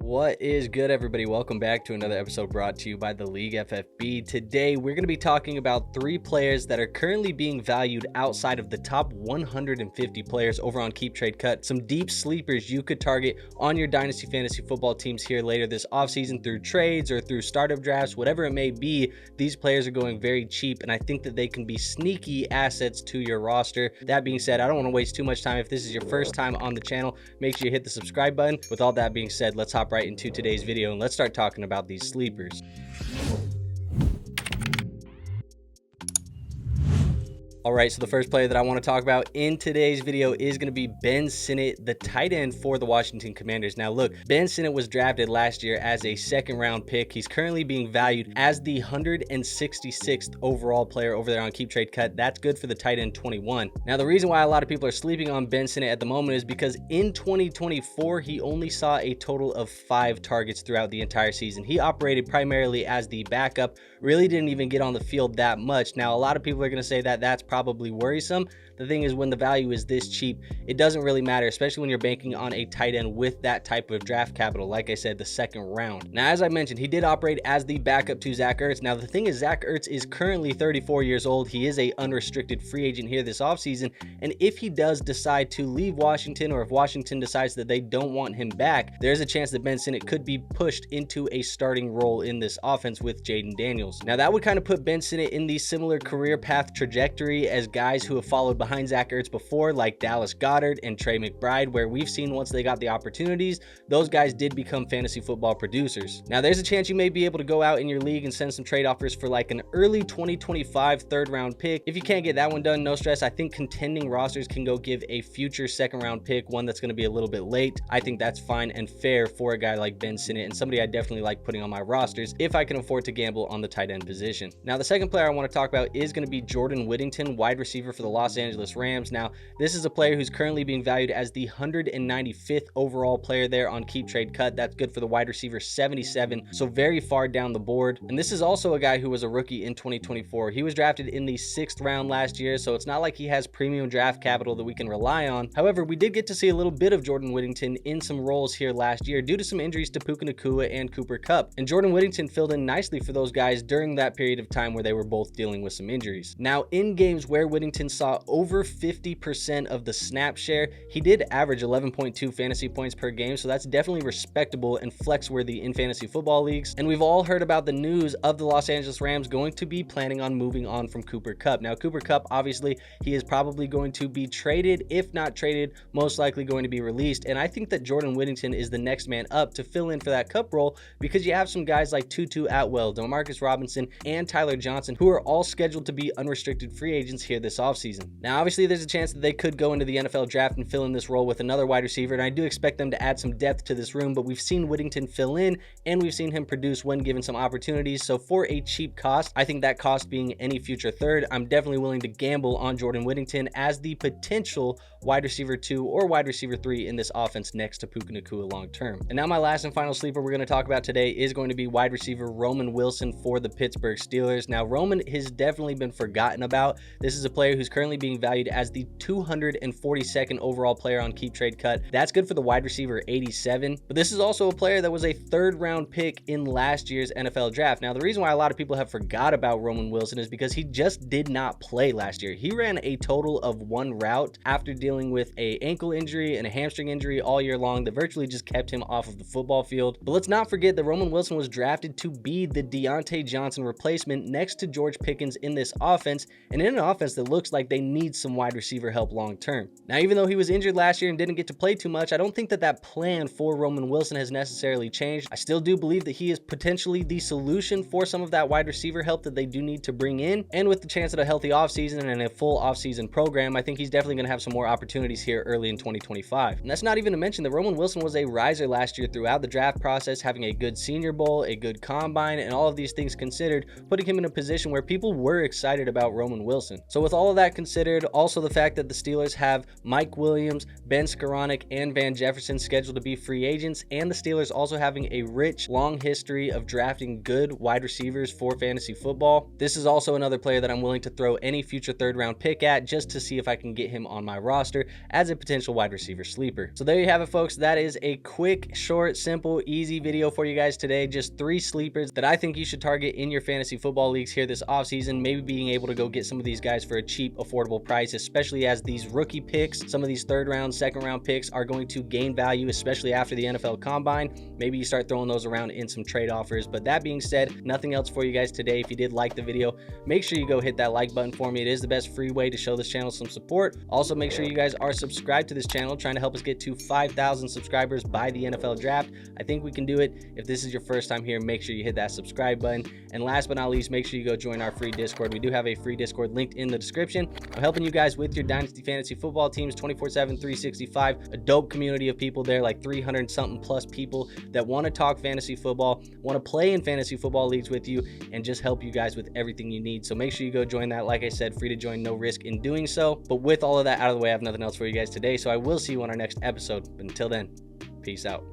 What is good, everybody? Welcome back to another episode brought to you by the League FFB. Today, we're going to be talking about 3 players that are currently being valued outside of the top 150 players over on Keep Trade Cut. Some deep sleepers you could target on your Dynasty fantasy football teams here later this offseason through trades or through startup drafts, whatever it may be. These players are going very cheap, and I think that they can be sneaky assets to your roster. That being said, I don't want to waste too much time. If this is your first time on the channel, make sure you hit the subscribe button. With all that being said, let's hop right into today's video and let's start talking about these sleepers. All right, so the first player that I want to talk about in today's video is going to be Ben Sinnott, the tight end for the Washington Commanders. Now, look, Ben Sinnott was drafted last year as a second-round pick. He's currently being valued as the 166th overall player over there on Keep Trade Cut. That's good for the tight end 21. Now, the reason why a lot of people are sleeping on Ben Sinnott at the moment is because in 2024, he only saw a total of 5 targets throughout the entire season. He operated primarily as the backup, really didn't even get on the field that much. Now, a lot of people are going to say that that's probably worrisome. The thing is, when the value is this cheap, it doesn't really matter, especially when you're banking on a tight end with that type of draft capital. Like I said, the second round. Now, as I mentioned, he did operate as the backup to Zach Ertz. Now, the thing is, Zach Ertz is currently 34 years old. He is a unrestricted free agent here this offseason. And if he does decide to leave Washington, or if Washington decides that they don't want him back, there's a chance that Ben Sinnott could be pushed into a starting role in this offense with Jaden Daniels. Now, that would kind of put Ben Sinnott in the similar career path trajectory as guys who have followed behind Zach Ertz before, like Dallas Goedert and Trey McBride, where we've seen once they got the opportunities, those guys did become fantasy football producers. Now, there's a chance you may be able to go out in your league and send some trade offers for like an early 2025 third round pick. If you can't get that one done, no stress. I think contending rosters can go give a future second round pick, one that's going to be a little bit late. I think that's fine and fair for a guy like Ben Sinnott and somebody I definitely like putting on my rosters if I can afford to gamble on the tight end position. Now, the second player I want to talk about is going to be Jordan Whittington, wide receiver for the Los Angeles Rams. Now, this is a player who's currently being valued as the 195th overall player there on Keep Trade Cut. That's good for the wide receiver 77, so very far down the board. And this is also a guy who was a rookie in 2024. He was drafted in the 6th round last year, so it's not like he has premium draft capital that we can rely on. However, we did get to see a little bit of Jordan Whittington in some roles here last year due to some injuries to Puka Nacua and Cooper Kupp. And Jordan Whittington filled in nicely for those guys during that period of time where they were both dealing with some injuries. Now, in games where Whittington saw over 50% of the snap share, he did average 11.2 fantasy points per game, so that's definitely respectable and flex worthy in fantasy football leagues. And we've all heard about the news of the Los Angeles Rams going to be planning on moving on from Cooper Kupp. Now, Cooper Kupp, obviously, he is probably going to be traded. If not traded, most likely going to be released. And I think that Jordan Whittington is the next man up to fill in for that Kupp role, because you have some guys like Tutu Atwell, Demarcus Robinson, and Tyler Johnson, who are all scheduled to be unrestricted free agents here this offseason. Now, obviously, there's a chance that they could go into the NFL draft and fill in this role with another wide receiver, and I do expect them to add some depth to this room, but we've seen Whittington fill in, and we've seen him produce when given some opportunities. So for a cheap cost, I think that cost being any future third, I'm definitely willing to gamble on Jordan Whittington as the potential wide receiver 2 or wide receiver 3 in this offense next to Puka Nacua long term. And now my last and final sleeper we're going to talk about today is going to be wide receiver Roman Wilson for the Pittsburgh Steelers. Now, Roman has definitely been forgotten about. This is a player who's currently being valued as the 242nd overall player on Keep Trade Cut. That's good for the wide receiver 87, but this is also a player that was a 3rd round pick in last year's NFL draft. Now, the reason why a lot of people have forgot about Roman Wilson is because he just did not play last year. He ran a total of 1 route after dealing with a ankle injury and a hamstring injury all year long that virtually just kept him off of the football field. But let's not forget that Roman Wilson was drafted to be the Deontay Johnson replacement next to George Pickens in this offense, and in an offense that looks like they need some wide receiver help long term. Now, even though he was injured last year and didn't get to play too much, I don't think that that plan for Roman Wilson has necessarily changed. I still do believe that he is potentially the solution for some of that wide receiver help that they do need to bring in, and with the chance at a healthy offseason and a full offseason program, I think he's definitely going to have some more opportunities here early in 2025. And that's not even to mention that Roman Wilson was a riser last year throughout the draft process, having a good Senior Bowl, a good combine, and all of these things considered, putting him in a position where people were excited about Roman Wilson. So with all of that considered, good. Also, the fact that the Steelers have Mike Williams, Ben Skoranek, and Van Jefferson scheduled to be free agents, and the Steelers also having a rich, long history of drafting good wide receivers for fantasy football. This is also another player that I'm willing to throw any future third-round pick at just to see if I can get him on my roster as a potential wide receiver sleeper. So there you have it, folks. That is a quick, short, simple, easy video for you guys today. Just 3 sleepers that I think you should target in your fantasy football leagues here this offseason. Maybe being able to go get some of these guys for a cheap, affordable price, especially as these rookie picks, some of these third-round, second-round picks are going to gain value, especially after the NFL Combine. Maybe you start throwing those around in some trade offers. But that being said, nothing else for you guys today. If you did like the video, make sure you go hit that like button for me. It is the best free way to show this channel some support. Also, make sure you guys are subscribed to this channel, trying to help us get to 5,000 subscribers by the NFL draft. I think we can do it. If this is your first time here, make sure you hit that subscribe button. And last but not least, make sure you go join our free Discord. We do have a free Discord linked in the description. I'm helping you guys with your Dynasty fantasy football teams 24/7, 365. A dope community of people there, like 300 something plus people that want to talk fantasy football, want to play in fantasy football leagues with you, and just help you guys with everything you need. So make sure you go join that. Like I said, free to join, no risk in doing so. But with all of that out of the way, I have nothing else for you guys today. So I will see you on our next episode. But until then, peace out.